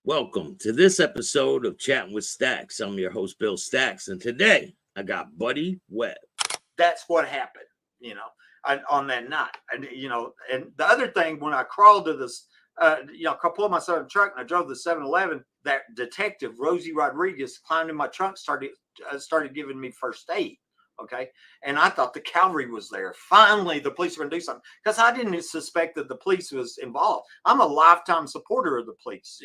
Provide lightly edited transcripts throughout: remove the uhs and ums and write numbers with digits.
Welcome to this episode of Chatting with Stacks. I'm your host, Bill Stacks, and today I got Buddy Webb. That's what happened, on that night. And, and the other thing, when I crawled to this, I pulled myself in the truck and I drove to 7-Eleven, that detective, Rosie Rodriguez, climbed in my trunk, started giving me first aid. Okay. And I thought the cavalry was there. Finally, the police were going to do something because I didn't suspect that the police was involved. I'm a lifetime supporter of the police.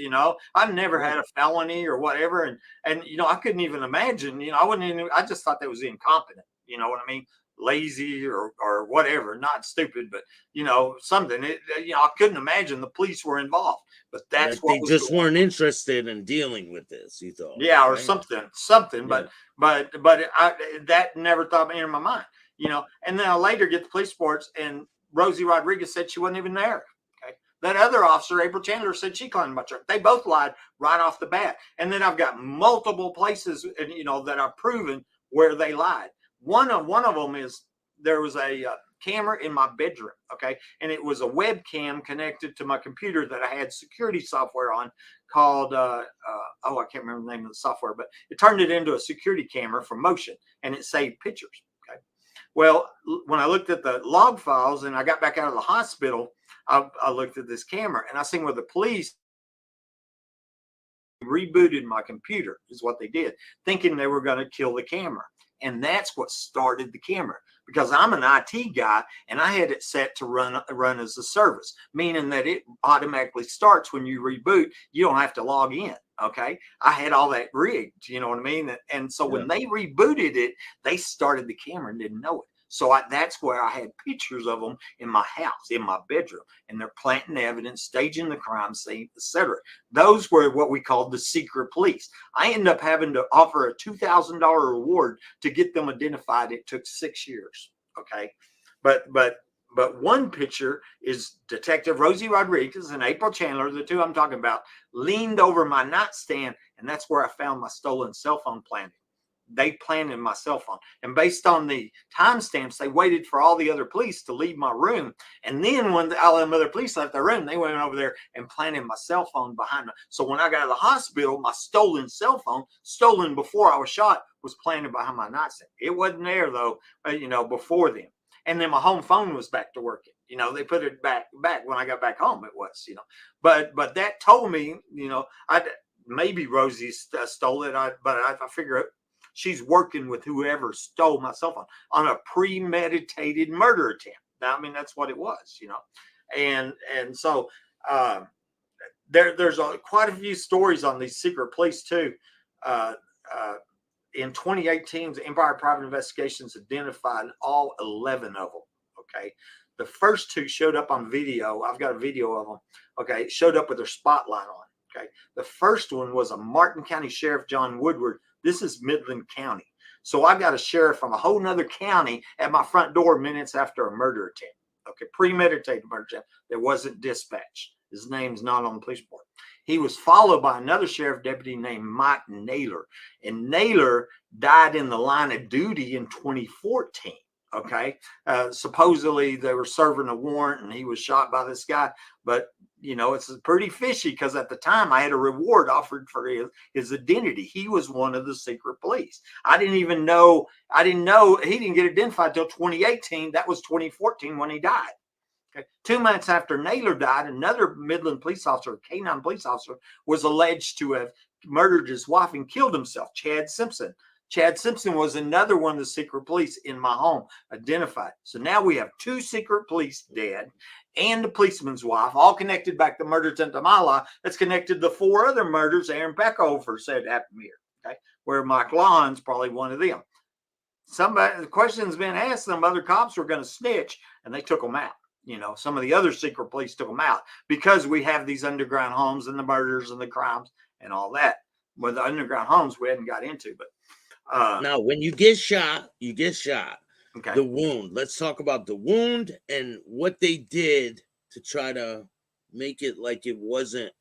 I've never had a felony or whatever. And I couldn't even imagine, I just thought that was incompetent. You know what I mean? Lazy or whatever, not stupid, but something. I couldn't imagine the police were involved, but that's That what they was just going weren't on. interested in dealing with this. You thought, Yeah, or right? something. Yeah. But that never thought me in my mind. And then I later get the police reports, and Rosie Rodriguez said she wasn't even there. Okay, that other officer, April Chandler, said she climbed my truck. They both lied right off the bat, and then I've got multiple places, that I've proven where they lied. One of them is there was a camera in my bedroom, okay, and it was a webcam connected to my computer that I had security software on called I can't remember the name of the software, but it turned it into a security camera for motion, and it saved pictures. Okay, well, when I looked at the log files and I got back out of the hospital, I looked at this camera and I seen where the police rebooted my computer is what they did, thinking they were going to kill the camera. And that's what started the camera, because I'm an IT guy and I had it set to run as a service, meaning that it automatically starts when you reboot. You don't have to log in. Okay. I had all that rigged, you know what I mean? And so when they rebooted it, they started the camera and didn't know it. So that's where I had pictures of them in my house, in my bedroom, and they're planting evidence, staging the crime scene, etc. Those were what we called the secret police. I ended up having to offer a $2,000 reward to get them identified. It took 6 years. Okay, but one picture is Detective Rosie Rodriguez and April Chandler, the two I'm talking about, leaned over my nightstand, and that's where I found my stolen cell phone planted. They planted my cell phone, and based on the timestamps, they waited for all the other police to leave my room, and then when all them other police left their room, they went over there and planted my cell phone behind me. So when I got to the hospital, my stolen cell phone, stolen before I was shot, was planted behind my nightstand. It wasn't there though, before then. And then my home phone was back to working. They put it back when I got back home. It was, but that told me, maybe Rosie stole it. But I figure she's working with whoever stole my cell phone on a premeditated murder attempt. Now, I mean, that's what it was, and so there's quite a few stories on these secret police too. In 2018, the Empire Private Investigations identified all 11 of them. Okay, the first two showed up on video. I've got a video of them. Okay, showed up with their spotlight on. Okay, the first one was a Martin County Sheriff, John Woodward. This is Midland County. So I got a sheriff from a whole nother county at my front door minutes after a murder attempt. Okay, premeditated murder attempt that wasn't dispatched. His name's not on the police report. He was followed by another sheriff deputy named Mike Naylor. And Naylor died in the line of duty in 2014. Okay, supposedly they were serving a warrant and he was shot by this guy. But it's pretty fishy, because at the time I had a reward offered for his identity. He was one of the secret police. I didn't know he didn't get identified till 2018. That was 2014 when he died. Okay. 2 months after Naylor died, another Midland police officer, a K9 police officer, was alleged to have murdered his wife and killed himself, Chad Simpson. Chad Simpson was another one of the secret police in my home, identified. So now we have 2 secret police dead and the policeman's wife, all connected back to murder attempt to my life. That's connected to 4 other murders Aaron Peckover said happened here. Okay, where Mike Lawn's probably one of them. The question's been asked. Some other cops were going to snitch, and they took them out. Some of the other secret police took them out because we have these underground homes and the murders and the crimes and all that. Well, the underground homes we hadn't got into, but. Now, when you get shot, you get shot. Okay. The wound. Let's talk about the wound and what they did to try to make it like it wasn't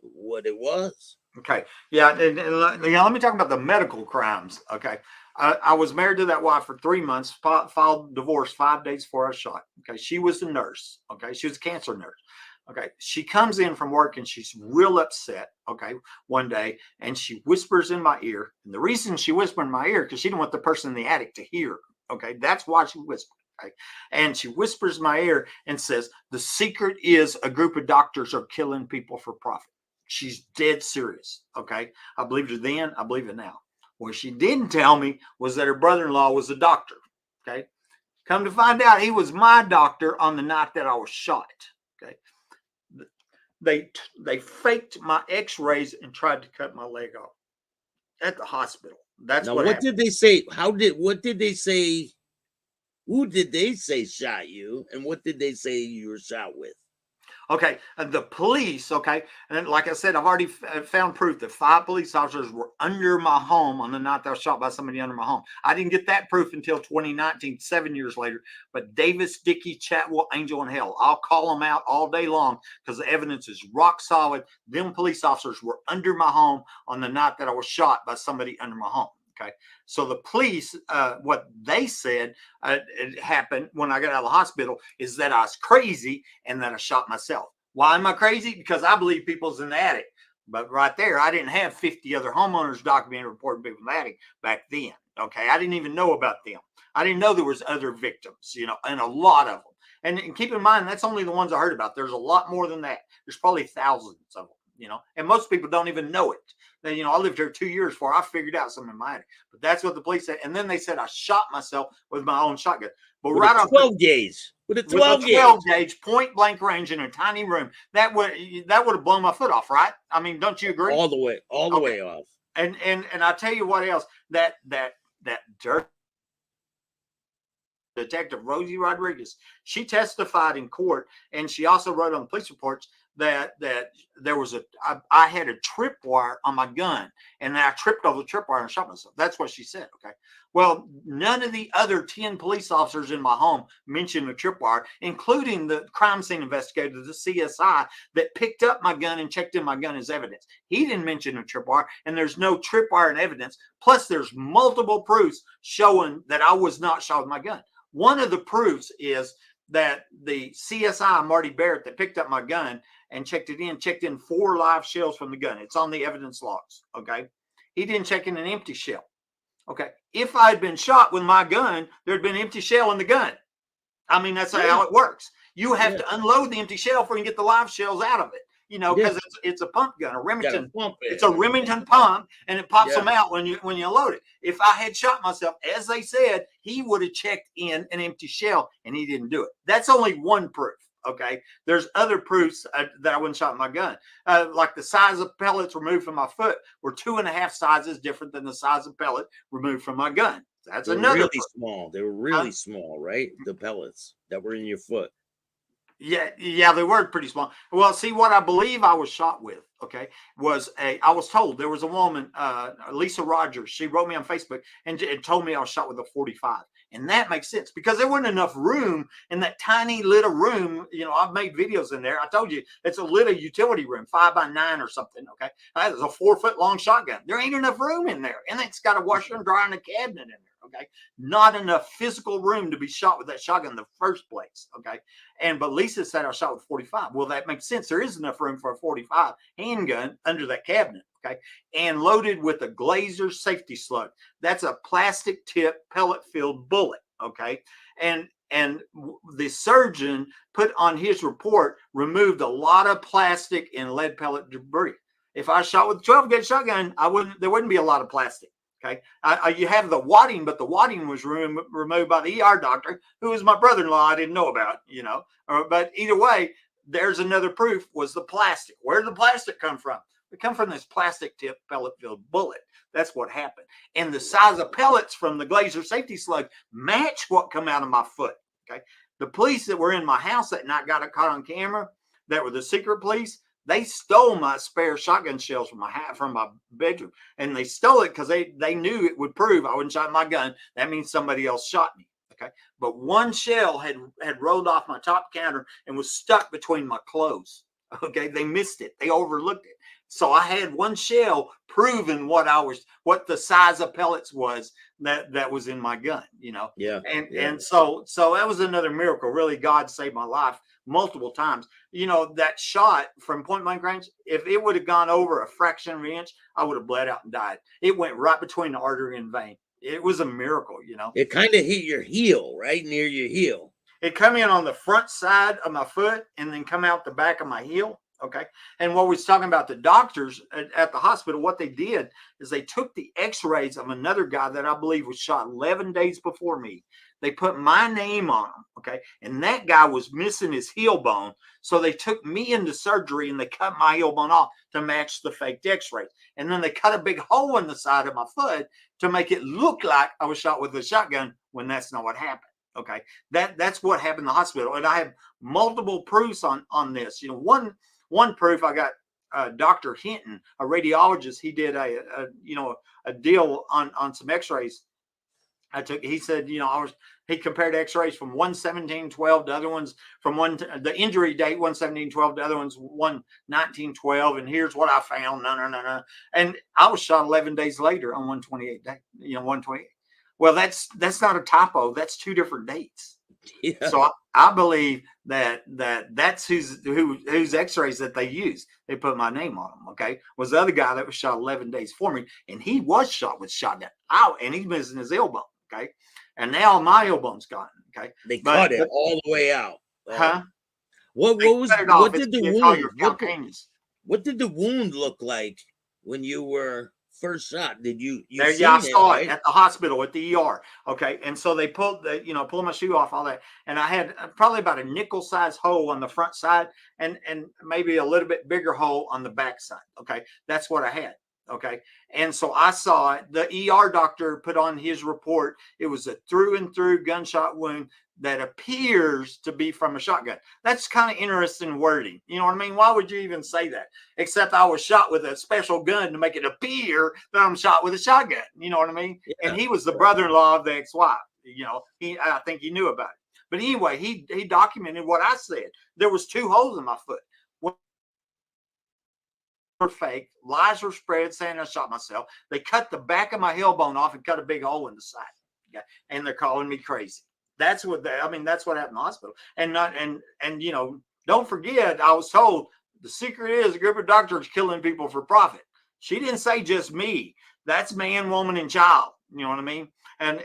what it was. Okay. Yeah. And let me talk about the medical crimes. Okay. I was married to that wife for 3 months, filed divorce 5 days before I was shot. Okay. She was a nurse. Okay. She was a cancer nurse. Okay. She comes in from work and she's real upset. Okay. One day, and she whispers in my ear. And the reason she whispered in my ear, because she didn't want the person in the attic to hear. Okay. That's why she whispered. Okay. And she whispers in my ear and says, the secret is a group of doctors are killing people for profit. She's dead serious. Okay. I believed her then. I believe it now. What she didn't tell me was that her brother-in-law was a doctor. Okay. Come to find out, he was my doctor on the night that I was shot. Okay. They faked my x-rays and tried to cut my leg off at the hospital. That's now, what what happened. did they say? What did they say? Who did they say shot you? And what did they say you were shot with? Okay, the police, okay, and like I said, I've already found proof that 5 police officers were under my home on the night that I was shot by somebody under my home. I didn't get that proof until 2019, 7 years later. But Davis, Dickey, Chatwell, Angel, and Hell, I'll call them out all day long because the evidence is rock solid. Them police officers were under my home on the night that I was shot by somebody under my home. Okay, so the police, what they said it happened when I got out of the hospital is that I was crazy and that I shot myself. Why am I crazy? Because I believe people's in the attic. But right there, I didn't have 50 other homeowners documented reporting people in the attic back then. Okay, I didn't even know about them. I didn't know there was other victims, and a lot of them. And keep in mind, that's only the ones I heard about. There's a lot more than that. There's probably thousands of them, and most people don't even know it. I lived here 2 years before I figured out something in my attic. But that's what the police said. And then they said I shot myself with my own shotgun. But with right a off 12 gauge. With a 12 gauge, point blank range in a tiny room, that would have blown my foot off, right? I mean, don't you agree? All the way off. And I tell you what else, that dirt Detective Rosie Rodriguez, she testified in court, and she also wrote on the police reports that there was I had a tripwire on my gun, and I tripped over the tripwire and shot myself. That's what she said. Okay. Well, none of the other 10 police officers in my home mentioned the tripwire, including the crime scene investigator, the CSI, that picked up my gun and checked in my gun as evidence. He didn't mention the tripwire, and there's no tripwire in evidence. Plus, there's multiple proofs showing that I was not shot with my gun. One of the proofs is that the CSI, Marty Barrett, that picked up my gun and checked in 4 live shells from the gun. It's on the evidence logs. Okay. He didn't check in an empty shell. Okay. If I had been shot with my gun, there'd been an empty shell in the gun. I mean, that's how it works. You have to unload the empty shell before you get the live shells out of it. Because it's a pump gun, a Remington. It's a Remington pump, and it pops them out when you load it. If I had shot myself, as they said, he would have checked in an empty shell, and he didn't do it. That's only one proof. Okay, there's other proofs that I wasn't shot with my gun. Like the size of pellets removed from my foot were 2.5 sizes different than the size of pellet removed from my gun. That's another really small. They were really small, right? The pellets that were in your foot. Yeah, they were pretty small. Well, see, what I believe I was shot with, okay, I was told there was a woman, Lisa Rogers. She wrote me on Facebook and told me I was shot with a 45. And that makes sense because there wasn't enough room in that tiny little room. I've made videos in there. I told you it's a little utility room, 5x9 or something. Okay. That is a 4-foot long shotgun. There ain't enough room in there. And it's got a washer and dryer and a cabinet in there. Okay. Not enough physical room to be shot with that shotgun in the first place. Okay. But Lisa said I was shot with 45. Well, that makes sense. There is enough room for a 45 handgun under that cabinet. Okay. And loaded with a Glazer safety slug. That's a plastic tip pellet filled bullet. Okay. And the surgeon put on his report, removed a lot of plastic and lead pellet debris. If I shot with a 12 gauge shotgun, there wouldn't be a lot of plastic. Okay, you have the wadding, but the wadding was removed by the ER doctor, who was my brother-in-law. I didn't know about, But either way, there's another proof was the plastic. Where did the plastic come from? It come from this plastic tip pellet-filled bullet. That's what happened. And the size of pellets from the Glazer safety slug match what come out of my foot. Okay, the police that were in my house that night got it caught on camera. That were the secret police. They stole my spare shotgun shells from my bedroom, and they stole it because they knew it would prove I wasn't shot my gun. That means somebody else shot me. Okay, but one shell had rolled off my top counter and was stuck between my clothes. Okay, they missed it. They overlooked it. So I had one shell proving what the size of pellets was that was in my gun. Yeah. And so that was another miracle. Really, God saved my life multiple times. You know, that shot from point blank range, if it would have gone over a fraction of an inch, I would have bled out and died. It went right between the artery and vein. It was a miracle, you know. It kind of hit your heel, right near your heel. It come in on the front side of my foot and then come out the back of my heel. Okay. And what we was talking about, the doctors at the hospital, what they did is they took the x-rays of another guy that I believe was shot 11 days before me. They put my name on him. Okay. And that guy was missing his heel bone. So they took me into surgery and they cut my heel bone off to match the faked x-rays. And then they cut a big hole in the side of my foot to make it look like I was shot with a shotgun when that's not what happened. Okay. That's what happened in the hospital. And I have multiple proofs on this. You know, one proof, I got Dr. Hinton, a radiologist. He did a deal on some x-rays. He said, you know, he compared x-rays from 1/17/12 to other ones from the injury date 1/17/12 to other ones 1/19/12. And here's what I found. No. And I was shot 11 days later on 1/28 day, you know, 1/28. Well, that's not a typo. That's two different dates. Yeah. So I believe that's whose x-rays that they used. They put my name on them. Okay. Was the other guy that was shot 11 days for me. And he was shot with shotgun. And he's missing his elbow. Okay. And now my elbow's gone. Okay. They cut it all the way out. Huh? What did the wound look like when you were first shot? Did you I saw it at the hospital at the ER. Okay. And so they pulled my shoe off, all that. And I had probably about a nickel size hole on the front side and maybe a little bit bigger hole on the back side. Okay. That's what I had. Okay. And so I saw it. The ER doctor put on his report. It was a through and through gunshot wound that appears to be from a shotgun. That's kind of interesting wording. You know what I mean? Why would you even say that? Except I was shot with a special gun to make it appear that I'm shot with a shotgun. You know what I mean? Yeah. And he was the brother-in-law of the ex-wife. You know, I think he knew about it. But anyway, he documented what I said. There was 2 holes in my foot. Were fake. Lies were spread saying I shot myself. They cut the back of my heel bone off and cut a big hole in the side. Okay? And they're calling me crazy. That's what happened in the hospital. And you know, don't forget, I was told the secret is a group of doctors killing people for profit. She didn't say just me. That's man, woman, and child. You know what I mean? And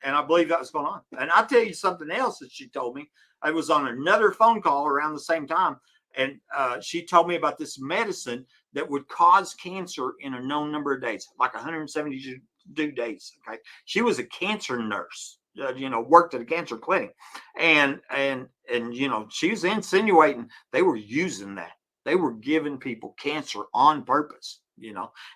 I believe that was going on. And I'll tell you something else that she told me. I was on another phone call around the same time. And she told me about this medicine that would cause cancer in a known number of days, like 172 days. Okay. She was a cancer nurse, worked at a cancer clinic. And she was insinuating they were using that. They were giving people cancer on purpose,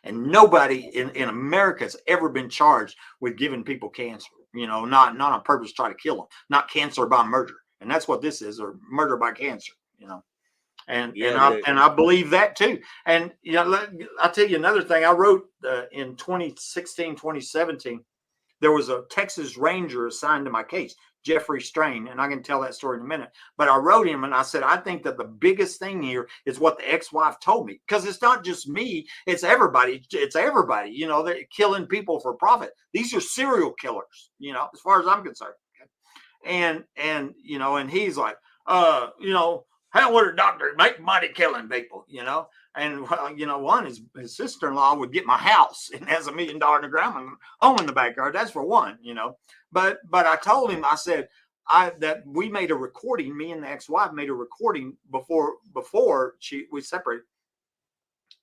and nobody in America has ever been charged with giving people cancer, not on purpose to try to kill them, not cancer by murder. And that's what this is, or murder by cancer, And I believe that too. And I'll tell you another thing. I wrote in 2016, 2017, there was a Texas Ranger assigned to my case, Jeffrey Strain, and I can tell that story in a minute. But I wrote him and I said, I think that the biggest thing here is what the ex-wife told me, because it's not just me, it's everybody. It's everybody. They're killing people for profit. These are serial killers, as far as I'm concerned. And he's like, how would a doctor make money killing people, And, one is his sister-in-law would get my house and has $1 million in the ground and home in the backyard. That's for one, But I told him, I said, that we made a recording, me and the ex-wife made a recording before we separated.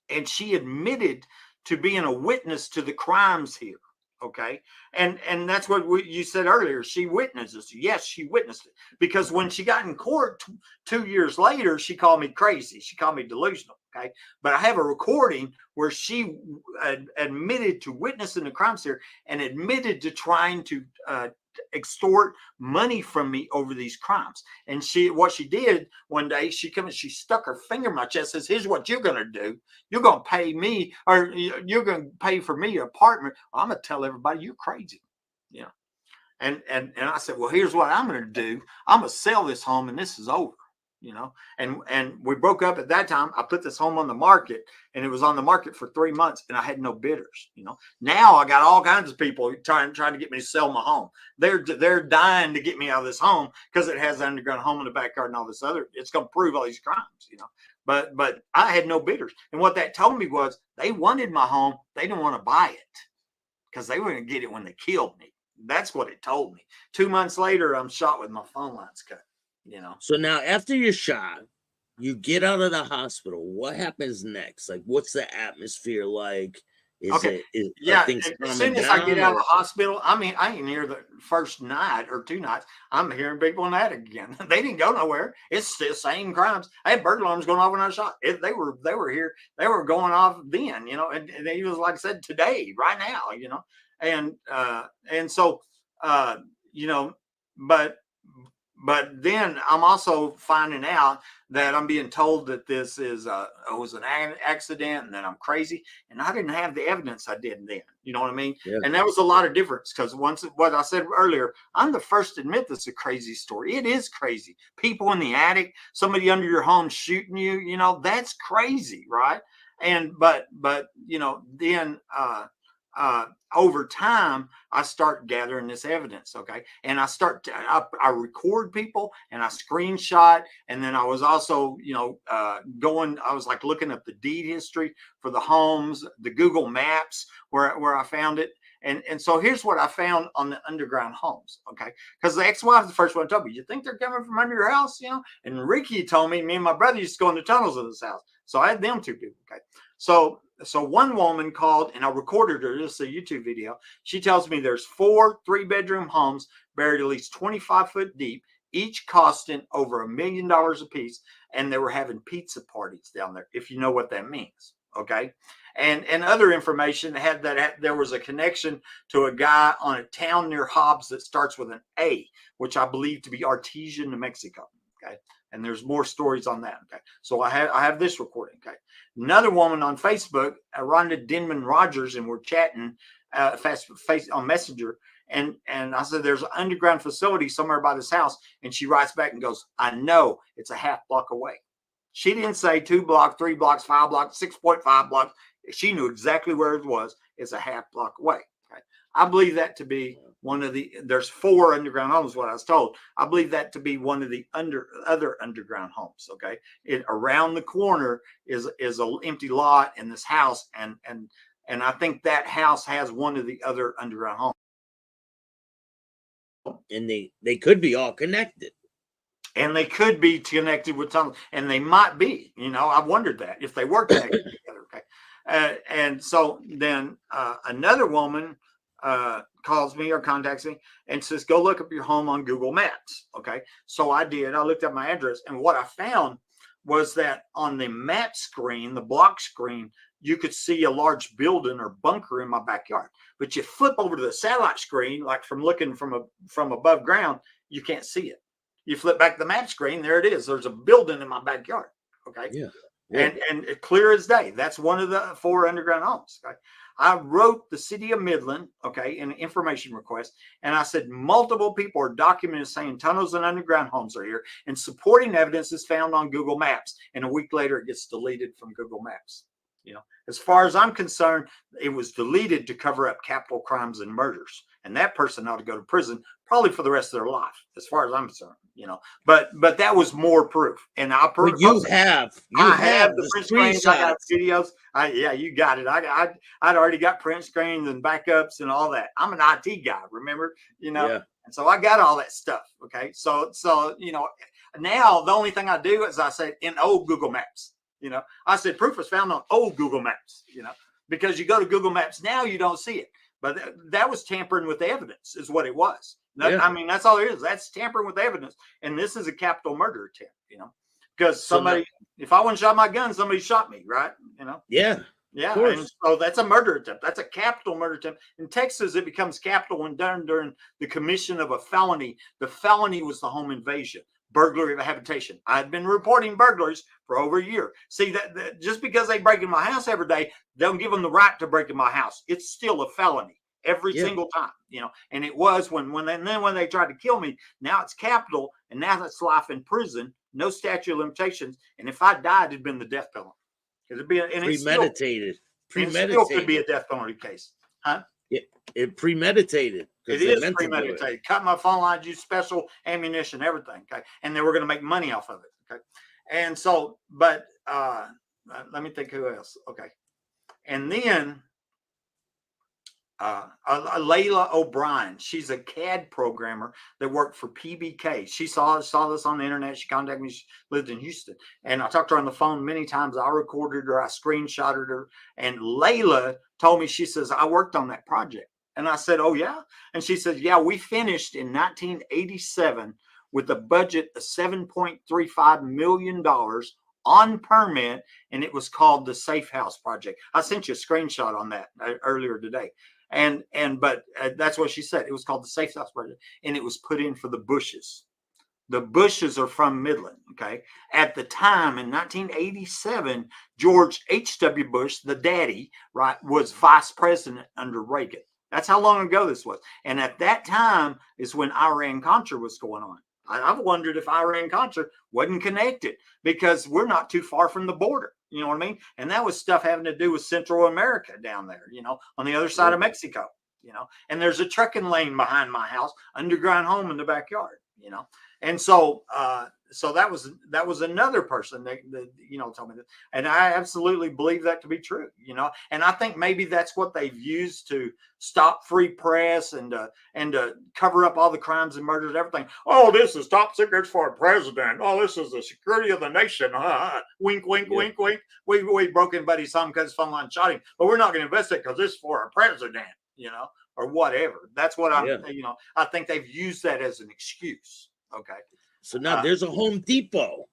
And she admitted to being a witness to the crimes here. Okay. And that's what you said earlier. She witnesses. Yes, she witnessed it, because when she got in court 2 years later, she called me crazy. She called me delusional. Okay. But I have a recording where she admitted to witnessing the crimes here and admitted to trying to extort money from me over these crimes. And what she did one day, she stuck her finger in my chest, says, here's what you're going to do. You're going to pay me, or you're going to pay for me an apartment. I'm going to tell everybody you're crazy. And I said, well, here's what I'm going to do. I'm going to sell this home and this is over. you know, and we broke up at that time. I put this home on the market, and it was on the market for 3 months, and I had no bidders, you know. Now I got all kinds of people trying to get me to sell my home. They're dying to get me out of this home because it has an underground home in the backyard and all this other. It's going to prove all these crimes, you know. But I had no bidders, and what that told me was they wanted my home. They didn't want to buy it because they were going to get it when they killed me. That's what it told me. 2 months later, I'm shot with my phone lines cut. You know. So now after you're shot, you get out of the hospital. What happens next? Like, what's the atmosphere like? Okay. Are things as soon as I get out of the hospital, I mean, I ain't here the first night or 2 nights. I'm hearing people in that again. They didn't go nowhere. It's the same crimes. I had burglar alarms going off when I was shot. They were here. They were going off then, you know, and it was like I said today, right now, you know, and so you know, but then I'm also finding out that I'm being told that this is was an accident and that I'm crazy, and I didn't have the evidence I did then. You know what I mean? Yeah. And that was a lot of difference because once what I said earlier, I'm the first to admit this is a crazy story. It is crazy. People in the attic, somebody under your home shooting you. You know, that's crazy, right? And but you know then. Over time, I start gathering this evidence, okay? And I record people and I screenshot. And then I was also, you know, I was like looking up the deed history for the homes, the Google Maps where I found it. And so here's what I found on the underground homes, okay? Because the ex-wife is the first one told me, you think they're coming from under your house, you know? And Ricky told me and my brother used to go in the tunnels of this house. So I had them 2 people, okay? So one woman called and I recorded her. This is a YouTube video. She tells me there's 4 3-bedroom homes buried at least 25 foot deep, each costing over $1 million a piece. And they were having pizza parties down there, if you know what that means. Okay. And other information had that there was a connection to a guy on a town near Hobbs that starts with an A, which I believe to be Artesia, New Mexico. Okay. And there's more stories on that. Okay. So I have this recording. Okay. Another woman on Facebook, Rhonda Denman Rogers, and we're chatting face on Messenger. And I said, there's an underground facility somewhere by this house. And she writes back and goes, I know it's a half block away. She didn't say 2 blocks, 3 blocks, 5 blocks, 6.5 blocks. She knew exactly where it was. It's a half block away. Okay. I believe that to be one of there's 4 underground homes, what I was told. I believe that to be one of the other underground homes. Okay. Around the corner is an empty lot in this house. And I think that house has one of the other underground homes. And they could be all connected. And they could be connected with tunnels, and they might be, you know, I've wondered that if they were connected together. Okay. And so then another woman calls me or contacts me and says, go look up your home on Google Maps. Okay. So I did. I looked up my address, and what I found was that on the map screen, the block screen, you could see a large building or bunker in my backyard. But you flip over to the satellite screen, like from looking from above ground, you can't see it. You flip back the map screen, there it is. There's a building in my backyard. Okay. Yeah. And it clear as day. That's one of the 4 underground homes. Okay. I wrote the city of Midland, okay, in an information request. And I said, multiple people are documented saying tunnels and underground homes are here. And supporting evidence is found on Google Maps. And a week later, it gets deleted from Google Maps. You know, as far as I'm concerned, it was deleted to cover up capital crimes and murders. And that person ought to go to prison probably for the rest of their life, as far as I'm concerned, you know. But that was more proof. And I have the print screens, I got videos. Yeah, you got it. I'd already got print screens and backups and all that. I'm an IT guy, remember? You know, and so I got all that stuff. Okay. So you know, now the only thing I do is I say in old Google Maps. You know, I said proof was found on old Google Maps, you know, because you go to Google Maps now, you don't see it. But that was tampering with the evidence is what it was. I mean, that's all it is. That's tampering with evidence. And this is a capital murder attempt, you know, because if I wouldn't shot my gun, somebody shot me, right? You know? Yeah. Yeah. And so that's a murder attempt. That's a capital murder attempt. In Texas, it becomes capital when done during the commission of a felony. The felony was the home invasion. Burglary of a habitation. I've been reporting burglaries for over a year. See that just because they break in my house every day, don't give them the right to break in my house. It's still a felony every single time, you know. And it was when they tried to kill me. Now it's capital, and now it's life in prison no statute of limitations. And if I died, it'd been the death penalty. It'd be, and Premeditated. it still could be a death penalty case. Huh? It premeditated. It is premeditated. Cut my phone lines, use special ammunition, everything. Okay. And they were going to make money off of it. Okay. And so, but let me think who else. Okay. And then Layla O'Brien, she's a CAD programmer that worked for PBK. She saw this on the internet. She contacted me. She lived in Houston. And I talked to her on the phone many times. I recorded her. I screenshotted her. And Layla told me, she says, I worked on that project. And I said, oh, yeah? And she said, yeah, we finished in 1987 with a budget of $7.35 million on permit. And it was called the Safe House Project. I sent you a screenshot on that earlier today. But that's what she said. It was called the Safe House Project, and it was put in for the Bushes. The Bushes are from Midland. Okay. At the time in 1987, George H.W. Bush, the daddy, right, was vice president under Reagan. That's how long ago this was. And at that time is when Iran-Contra was going on. I've wondered if Iran-Contra wasn't connected, because we're not too far from the border. You know what I mean? And that was stuff having to do with Central America down there, you know, on the other side of Mexico, you know. And there's a trucking lane behind my house, underground home in the backyard, you know. And so so that was another person that you know, told me that. And I absolutely believe that to be true, you know. And I think maybe that's what they've used to stop free press and to cover up all the crimes and murders and everything. Oh, this is top secrets for a president. Oh, this is the security of the nation. Wink, wink, wink, wink. We broke anybody's home because his phone line shot him, but we're not going to investigate because this is for a president, you know, or whatever. That's what I'm, you know, I think they've used that as an excuse. Okay. So now there's a Home Depot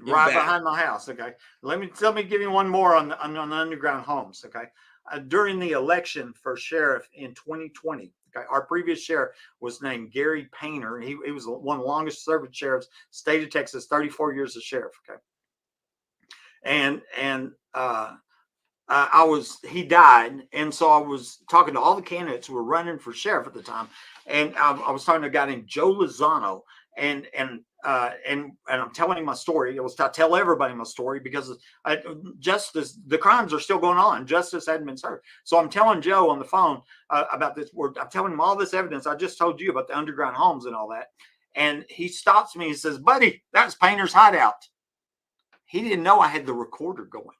right behind my house. Okay. Let me give you one more on the underground homes. Okay. During the election for sheriff in 2020, okay, our previous sheriff was named Gary Painter. He was one of the longest serving sheriffs, state of Texas, 34 years as sheriff. Okay. And he died. And so I was talking to all the candidates who were running for sheriff at the time. And I was talking to a guy named Joe Lozano, and I'm telling him my story. I tell everybody my story because justice, the crimes are still going on. Justice hadn't been served. So I'm telling Joe on the phone about this. I'm telling him all this evidence I just told you about the underground homes and all that. And he stops me. He says, buddy, that's Painter's hideout. He didn't know I had the recorder going.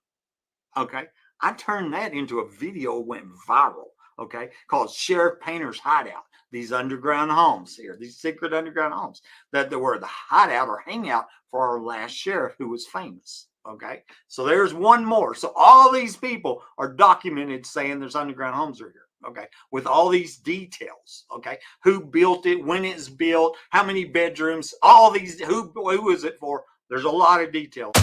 Okay. I turned that into a video, went viral, okay, called Sheriff Painter's Hideout. These underground homes here, these secret underground homes that were the hideout or hangout for our last sheriff who was famous, okay? So there's one more. So all these people are documented saying there's underground homes are here, okay, with all these details, okay? Who built it, when it's built, how many bedrooms, all these, who is it for? There's a lot of details.